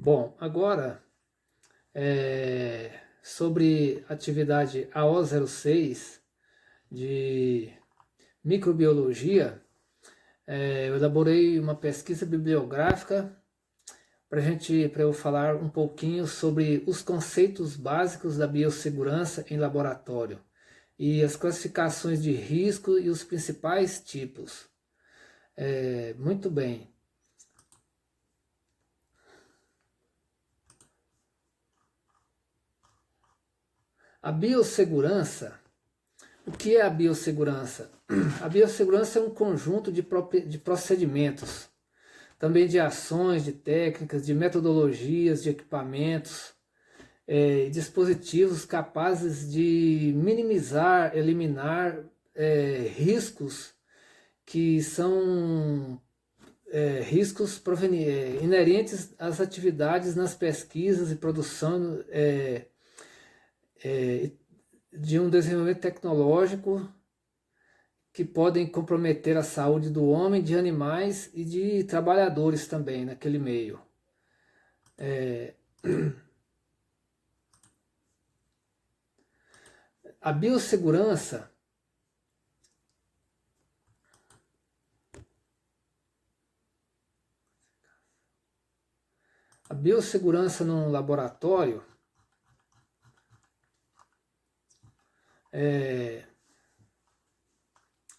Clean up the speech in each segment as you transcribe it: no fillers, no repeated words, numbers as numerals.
Bom, agora sobre atividade AO06 de microbiologia, eu elaborei uma pesquisa bibliográfica para eu falar um pouquinho sobre os conceitos básicos da biossegurança em laboratório e as classificações de risco e os principais tipos. Muito bem. A biossegurança. O que é a biossegurança? A biossegurança é um conjunto de procedimentos, também de ações, de técnicas, de metodologias, de equipamentos, dispositivos capazes de minimizar, eliminar riscos que são riscos inerentes às atividades nas pesquisas e produção de um desenvolvimento tecnológico que podem comprometer a saúde do homem, de animais e de trabalhadores também naquele meio. A biossegurança num laboratório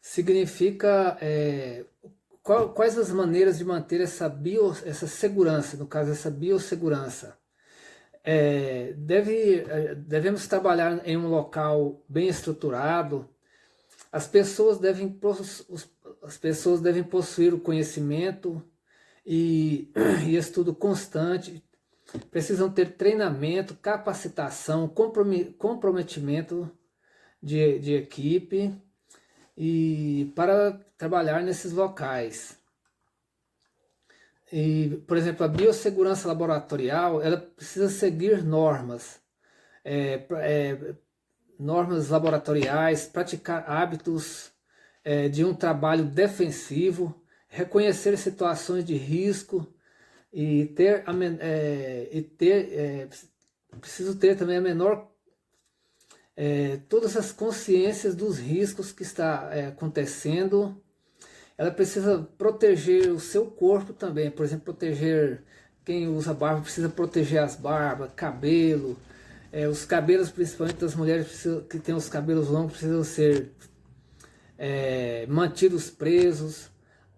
significa quais as maneiras de manter essa segurança, no caso essa biossegurança. Devemos trabalhar em um local bem estruturado. As pessoas devem possuir o conhecimento e estudo constante, precisam ter treinamento, capacitação, comprometimento de equipe e para trabalhar nesses locais. E, por exemplo, a biossegurança laboratorial, ela precisa seguir normas, normas laboratoriais, praticar hábitos de um trabalho defensivo, reconhecer situações de risco e preciso ter também a menor todas as consciências dos riscos que está acontecendo. Ela precisa proteger o seu corpo também, por exemplo, proteger quem usa barba, precisa proteger as barbas, cabelo, os cabelos, principalmente das mulheres que têm os cabelos longos, precisam ser mantidos presos,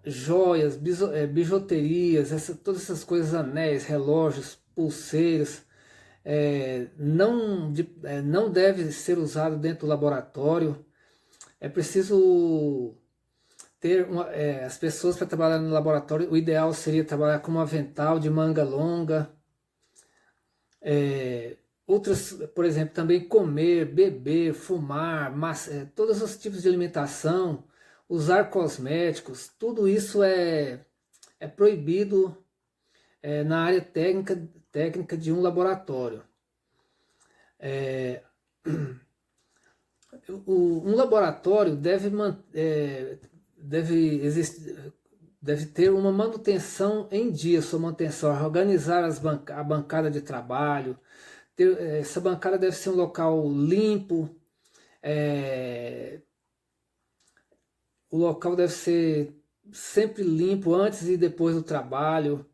joias, bijuterias, todas essas coisas, anéis, relógios, pulseiras, não deve ser usado dentro do laboratório. É preciso ter as pessoas para trabalhar no laboratório, o ideal seria trabalhar com um avental de manga longa. Outras, por exemplo, também comer, beber, fumar, todos os tipos de alimentação, usar cosméticos, tudo isso é proibido na área técnica de um laboratório. Um laboratório deve ter uma manutenção em dia, sua manutenção, organizar a bancada de trabalho. Essa bancada deve ser um local limpo, o local deve ser sempre limpo antes e depois do trabalho.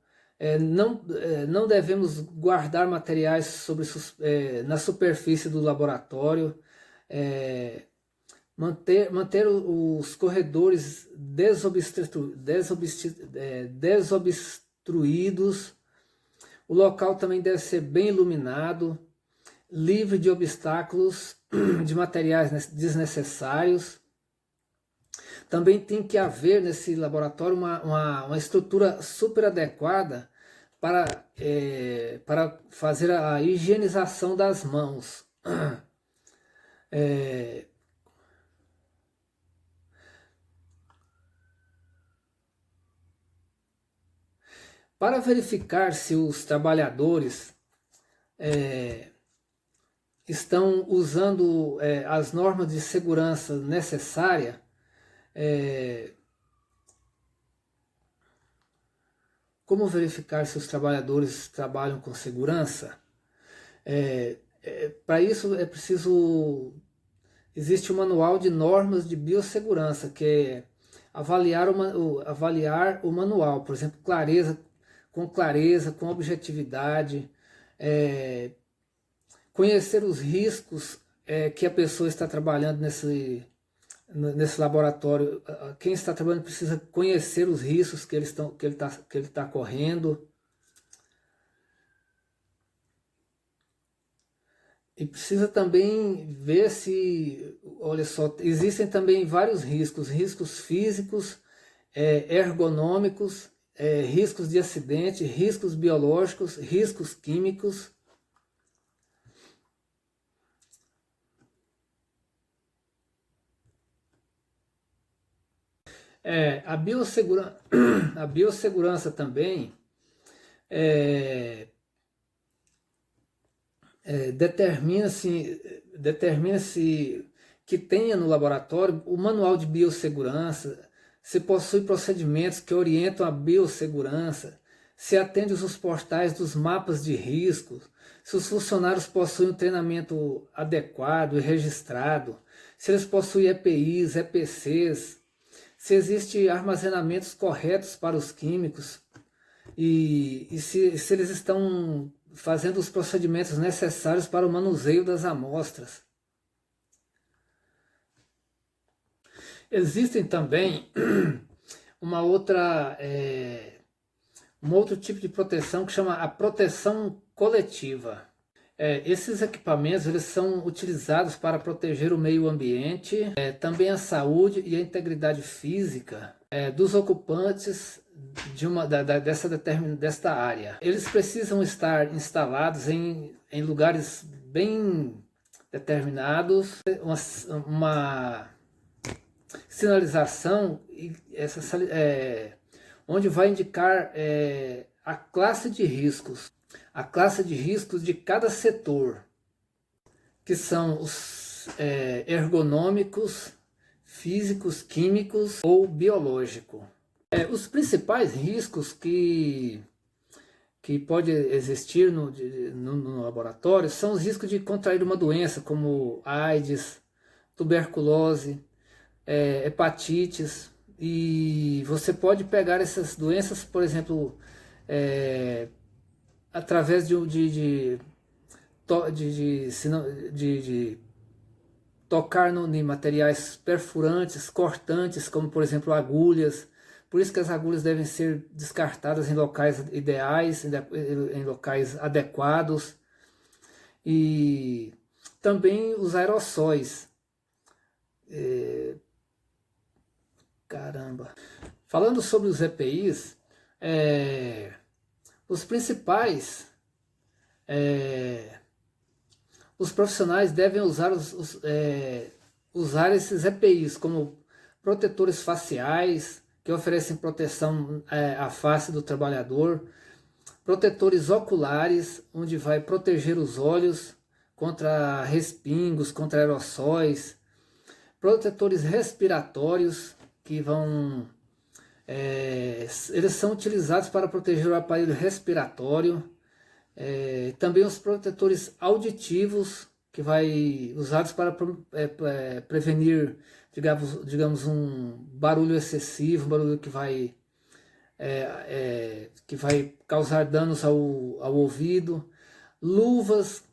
Não devemos guardar materiais na superfície do laboratório. Manter os corredores desobstruídos. O local também deve ser bem iluminado, livre de obstáculos, de materiais desnecessários. Também tem que haver nesse laboratório uma estrutura super adequada para fazer a higienização das mãos. Para verificar se os trabalhadores estão usando as normas de segurança necessárias, Como verificar se os trabalhadores trabalham com segurança? Para isso é preciso... Existe o Manual de Normas de Biossegurança, que é avaliar o manual, por exemplo, clareza, com objetividade, conhecer os riscos que a pessoa está trabalhando nesse laboratório. Quem está trabalhando precisa conhecer os riscos que ele está correndo. E precisa também ver se, olha só, existem também vários riscos, riscos físicos, ergonômicos, riscos de acidente, riscos biológicos, riscos químicos. A a biossegurança também determina-se que tenha no laboratório o manual de biossegurança, se possui procedimentos que orientam a biossegurança, se atende os portais dos mapas de risco, se os funcionários possuem um treinamento adequado e registrado, se eles possuem EPIs, EPCs, se existem armazenamentos corretos para os químicos e se eles estão fazendo os procedimentos necessários para o manuseio das amostras. Existem também um outro tipo de proteção que chama a proteção coletiva. Esses equipamentos eles são utilizados para proteger o meio ambiente, também a saúde e a integridade física dos ocupantes desta área. Eles precisam estar instalados em lugares bem determinados, uma sinalização onde vai indicar a classe de riscos. A classe de riscos de cada setor, que são os ergonômicos, físicos, químicos ou biológico. Os principais riscos que pode existir no laboratório são os riscos de contrair uma doença como AIDS, tuberculose, hepatites, e você pode pegar essas doenças, por exemplo, através de tocar em materiais perfurantes, cortantes, como por exemplo agulhas. Por isso que as agulhas devem ser descartadas em locais ideais, em locais adequados. E também os aerossóis. Falando sobre os EPIs, os principais, os profissionais devem usar esses EPIs como protetores faciais, que oferecem proteção à face do trabalhador, protetores oculares, onde vai proteger os olhos contra respingos, contra aerossóis, protetores respiratórios, que vão... eles são utilizados para proteger o aparelho respiratório, também os protetores auditivos, que vai usados para prevenir, digamos, um barulho excessivo, um barulho que vai causar danos ao ouvido, luvas,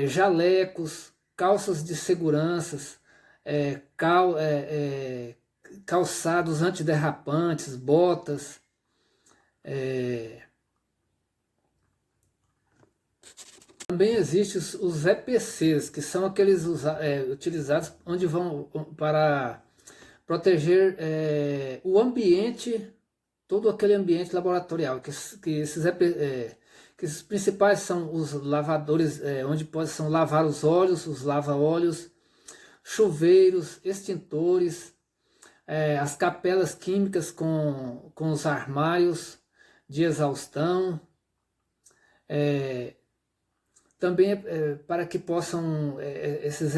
jalecos, calças de segurança, calçados antiderrapantes, botas, também existem os EPCs, que são aqueles utilizados onde vão para proteger o ambiente, todo aquele ambiente laboratorial, que esses principais são os lavadores, onde possam lavar os óleos, os lava-óleos, chuveiros, extintores, as capelas químicas com os armários de exaustão, também para que possam, esses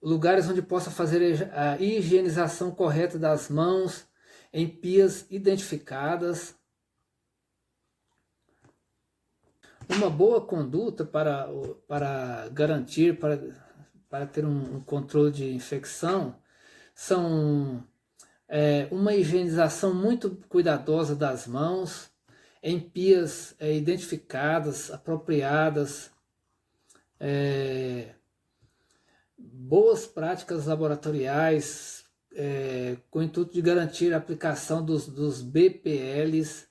lugares onde possa fazer a higienização correta das mãos em pias identificadas. uma boa conduta para garantir, para ter um controle de infecção, são uma higienização muito cuidadosa das mãos, em pias identificadas, apropriadas, boas práticas laboratoriais, com o intuito de garantir a aplicação dos BPLs,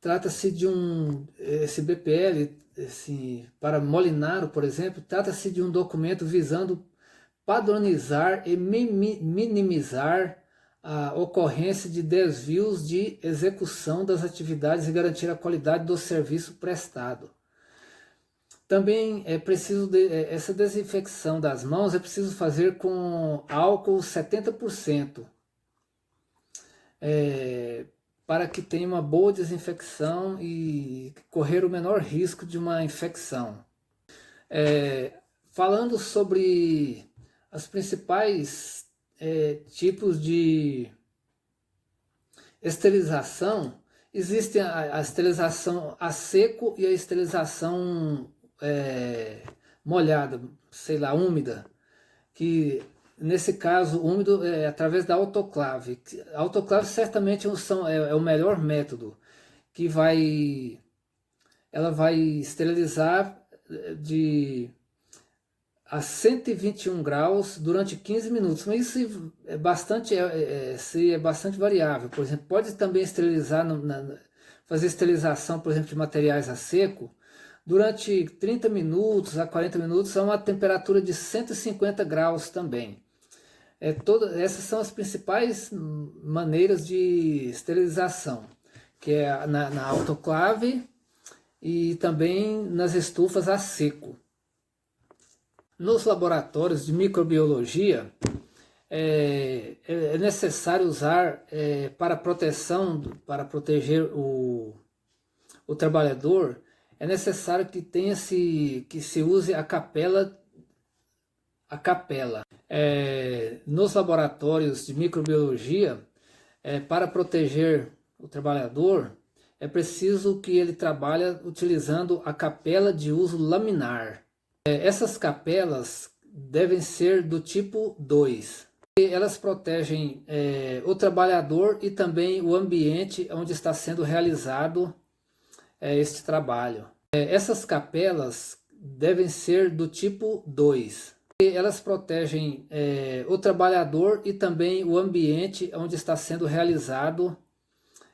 trata-se de esse BPL, para Molinaro, por exemplo, trata-se de um documento visando padronizar e minimizar a ocorrência de desvios de execução das atividades e garantir a qualidade do serviço prestado. Também é preciso, essa desinfecção das mãos é preciso fazer com álcool 70%, para que tenha uma boa desinfecção e correr o menor risco de uma infecção. Falando sobre as principais tipos de esterilização, existe a esterilização a seco e a esterilização molhada, sei lá, úmida, que nesse caso úmido é através da autoclave. A autoclave certamente é o melhor método, que ela vai esterilizar a 121 graus durante 15 minutos, mas isso é bastante variável. Por exemplo, pode também esterilizar, fazer esterilização, por exemplo, de materiais a seco, durante 30 minutos a 40 minutos a uma temperatura de 150 graus também. Essas são as principais maneiras de esterilização, que é na autoclave e também nas estufas a seco. Nos laboratórios de microbiologia, é necessário usar para proteção, para proteger o trabalhador, é necessário que se use a capela. Nos laboratórios de microbiologia, para proteger o trabalhador, é preciso que ele trabalhe utilizando a capela de uso laminar. Essas capelas devem ser do tipo 2. Elas protegem o trabalhador e também o ambiente onde está sendo realizado este trabalho. Essas capelas devem ser do tipo 2. Elas protegem o trabalhador e também o ambiente onde está sendo realizado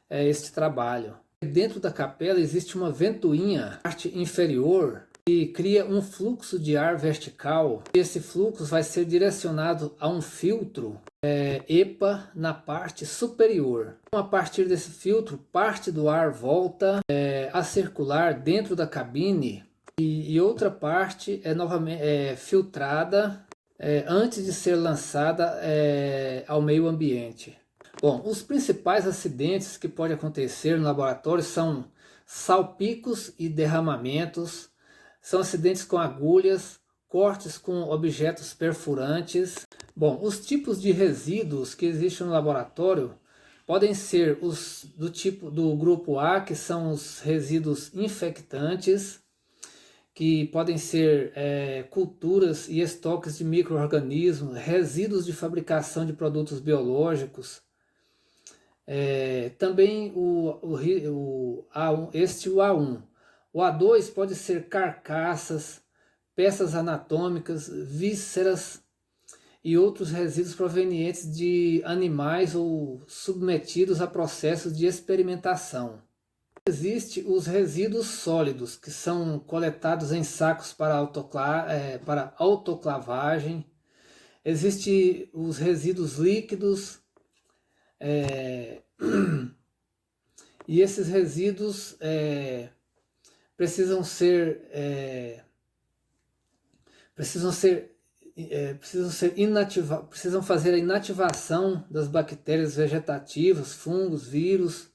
este trabalho. Dentro da capela existe uma ventoinha, parte inferior, que cria um fluxo de ar vertical. Esse fluxo vai ser direcionado a um filtro EPA na parte superior. A partir desse filtro, parte do ar volta a circular dentro da cabine e outra parte é novamente filtrada antes de ser lançada ao meio ambiente. Bom, os principais acidentes que podem acontecer no laboratório são salpicos e derramamentos, são acidentes com agulhas, cortes com objetos perfurantes. Bom, os tipos de resíduos que existem no laboratório podem ser os do grupo A, que são os resíduos infectantes, que podem ser culturas e estoques de micro-organismos, resíduos de fabricação de produtos biológicos. Também o A1. O A2 pode ser carcaças, peças anatômicas, vísceras e outros resíduos provenientes de animais ou submetidos a processos de experimentação. Existem os resíduos sólidos, que são coletados em sacos para autoclavagem. Existem os resíduos líquidos, e esses resíduos precisam fazer a inativação das bactérias vegetativas, fungos, vírus.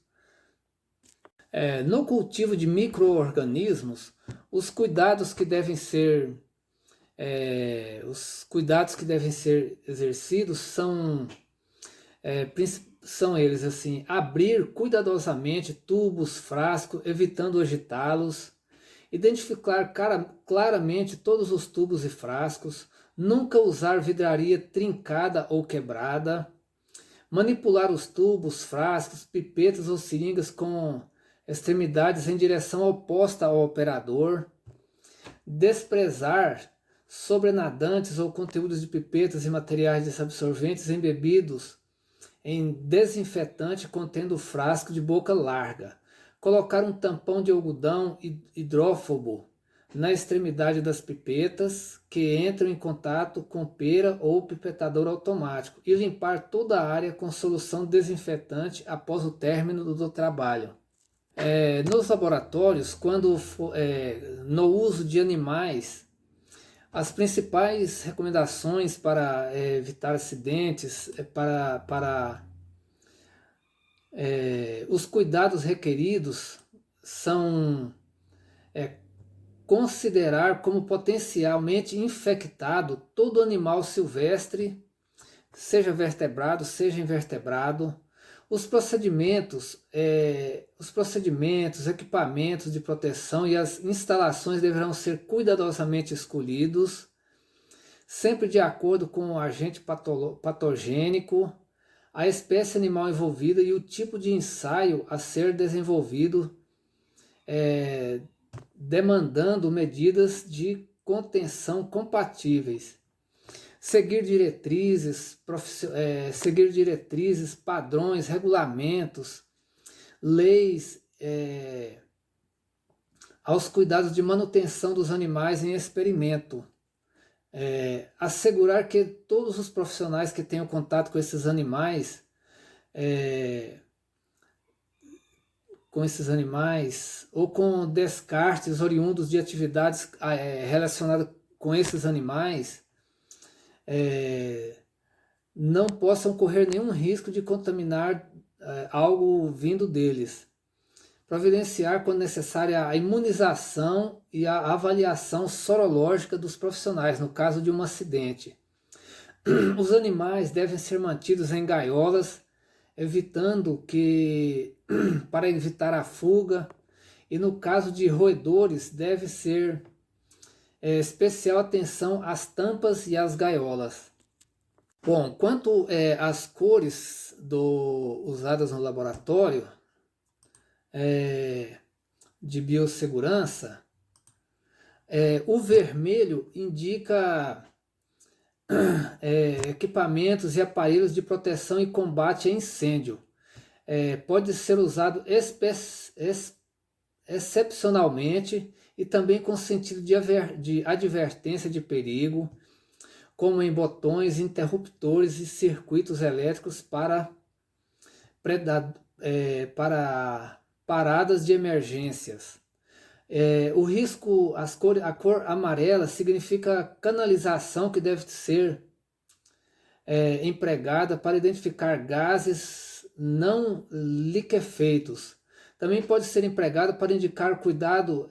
No cultivo de micro-organismos, os cuidados que devem ser Os cuidados que devem ser exercidos são eles assim: abrir cuidadosamente tubos, frascos, evitando agitá-los, identificar claramente todos os tubos e frascos, nunca usar vidraria trincada ou quebrada, manipular os tubos, frascos, pipetas ou seringas com extremidades em direção oposta ao operador, desprezar sobrenadantes ou conteúdos de pipetas e materiais desabsorventes embebidos em desinfetante contendo frasco de boca larga, colocar um tampão de algodão hidrófobo na extremidade das pipetas que entram em contato com pera ou pipetador automático e limpar toda a área com solução desinfetante após o término do trabalho. Nos laboratórios, no uso de animais, as principais recomendações para evitar acidentes, os cuidados requeridos são considerar como potencialmente infectado todo animal silvestre, seja vertebrado, seja invertebrado. Os procedimentos, equipamentos de proteção e as instalações deverão ser cuidadosamente escolhidos, sempre de acordo com o agente patogênico, a espécie animal envolvida e o tipo de ensaio a ser desenvolvido, demandando medidas de contenção compatíveis. Seguir diretrizes, padrões, regulamentos, leis aos cuidados de manutenção dos animais em experimento. Assegurar que todos os profissionais que tenham contato com esses animais, ou com descartes oriundos de atividades relacionadas com esses animais, não possam correr nenhum risco de contaminar algo vindo deles. Providenciar, quando necessária, a imunização e a avaliação sorológica dos profissionais, no caso de um acidente. Os animais devem ser mantidos em gaiolas, para evitar a fuga, e no caso de roedores, deve ser especial atenção às tampas e às gaiolas. Bom, quanto às cores usadas no laboratório de biossegurança, o vermelho indica equipamentos e aparelhos de proteção e combate a incêndio. Pode ser usado excepcionalmente e também com sentido de advertência de perigo, como em botões, interruptores e circuitos elétricos para paradas de emergências. A cor amarela significa canalização que deve ser empregada para identificar gases não liquefeitos. Também pode ser empregado para indicar cuidado,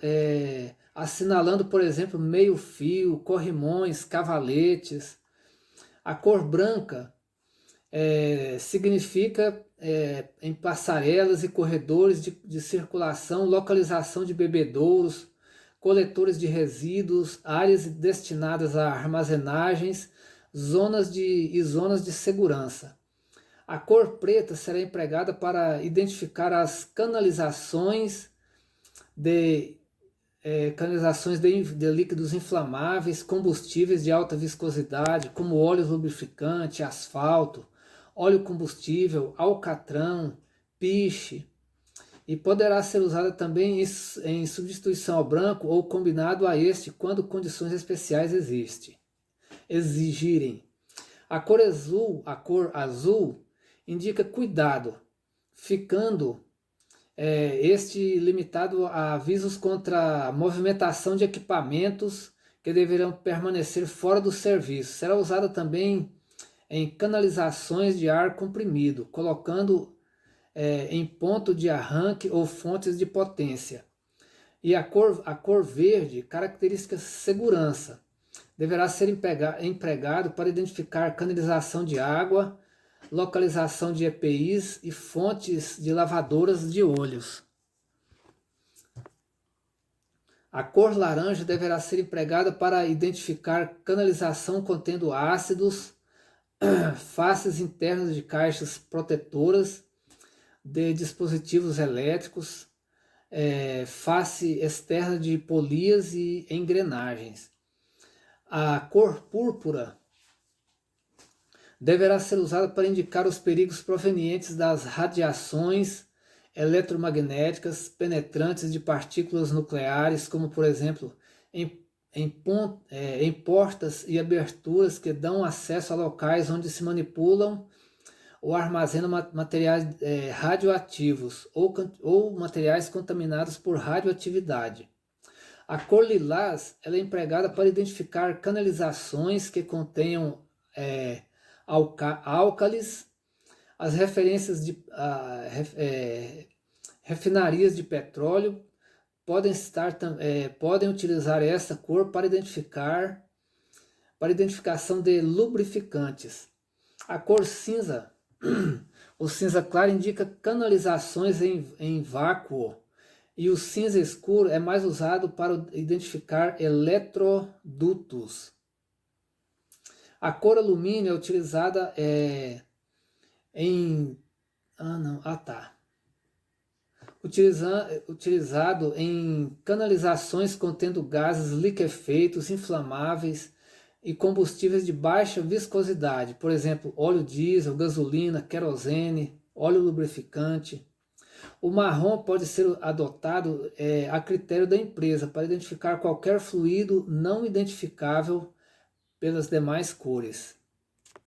assinalando, por exemplo, meio-fio, corrimões, cavaletes. A cor branca significa em passarelas e corredores de circulação, localização de bebedouros, coletores de resíduos, áreas destinadas a armazenagens, zonas de segurança. A cor preta será empregada para identificar as canalizações de líquidos inflamáveis, combustíveis de alta viscosidade, como óleo lubrificante, asfalto, óleo combustível, alcatrão, piche, e poderá ser usada também em substituição ao branco ou combinado a este quando condições especiais exigirem. A cor azul indica cuidado, ficando este limitado a avisos contra a movimentação de equipamentos que deverão permanecer fora do serviço. Será usada também em canalizações de ar comprimido, colocando em ponto de arranque ou fontes de potência. E a cor verde, característica segurança. deverá ser empregado para identificar canalização de água, localização de EPIs e fontes de lavadoras de olhos. A cor laranja deverá ser empregada para identificar canalização contendo ácidos, faces internas de caixas protetoras de dispositivos elétricos, face externa de polias e engrenagens. A cor púrpura deverá ser usada para indicar os perigos provenientes das radiações eletromagnéticas penetrantes de partículas nucleares, como por exemplo em portas e aberturas que dão acesso a locais onde se manipulam ou armazenam materiais radioativos ou materiais contaminados por radioatividade. A cor lilás ela é empregada para identificar canalizações que contenham álcalis, as referências de refinarias de petróleo podem utilizar essa cor para identificação de lubrificantes. A cor cinza, o cinza claro indica canalizações em vácuo, e o cinza escuro é mais usado para identificar eletrodutos. A cor alumínio é utilizada utilizado em canalizações contendo gases liquefeitos, inflamáveis e combustíveis de baixa viscosidade, por exemplo, óleo diesel, gasolina, querosene, óleo lubrificante. O marrom pode ser adotado a critério da empresa para identificar qualquer fluido não identificável pelas demais cores.